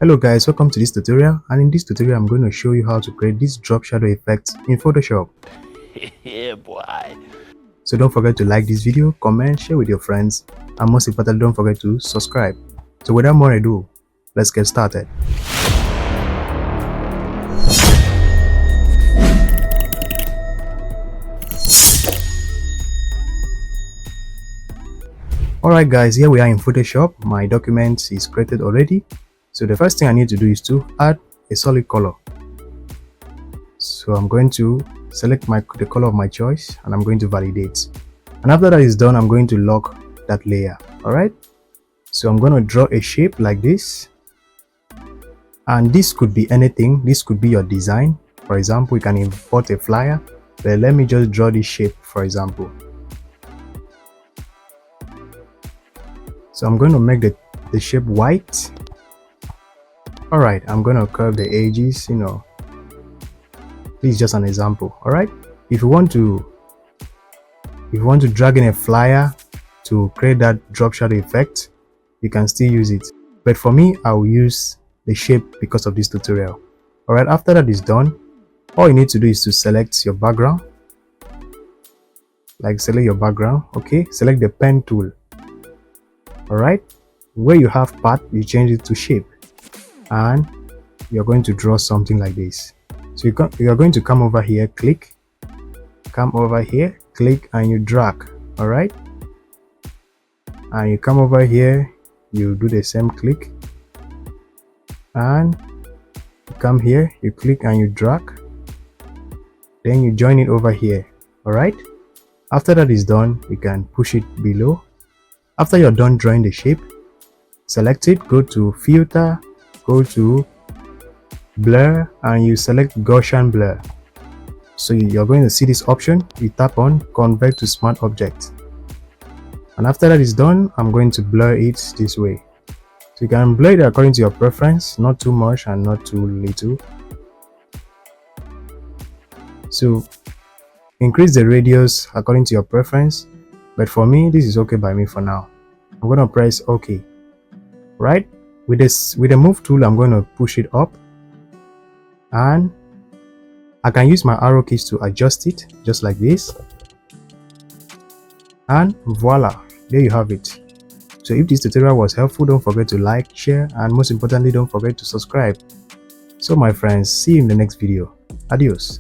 Hello guys, welcome to this tutorial, and in this tutorial I'm going to show you how to create this drop shadow effect in Photoshop. Yeah, boy. So don't forget to like this video, comment, share with your friends, and most importantly don't forget to subscribe. So without more ado, let's get started. Alright guys, here we are in Photoshop. My document is created already. So the first thing I need to do is to add a solid color. So I'm going to select the color of my choice and I'm going to validate. And after that is done, I'm going to lock that layer. Alright. So I'm going to draw a shape like this. And this could be anything. This could be your design. For example, you can import a flyer. But let me just draw this shape, for example. So I'm going to make the shape white. Alright, I'm going to curve the edges, This is just an example. Alright. If you want to drag in a flyer to create that drop shadow effect, you can still use it. But for me, I will use the shape because of this tutorial. Alright, after that is done, all you need to do is to select your background. Select your background, okay? Select the pen tool. Alright, where you have path, you change it to shape. And you're going to draw something like this. So you're going to come over here, click, come over here, click, and you drag. All right, and you come over here, you do the same, click, and you come here, you click and you drag, then you join it over here. All right, after that is done, you can push it below. After you're done drawing the shape, select it, go to filter, go to blur, and you select Gaussian blur. So you're going to see this option. You tap on convert to smart object, and after that is done, I'm going to blur it this way. So you can blur it according to your preference, not too much and not too little. So increase the radius according to your preference, but for me this is okay by me for now. I'm going to press OK. Right, with the move tool, I'm going to push it up, and I can use my arrow keys to adjust it just like this, and voila, there you have it. So if this tutorial was helpful, don't forget to like, share, and most importantly don't forget to subscribe. So my friends, see you in the next video. Adios.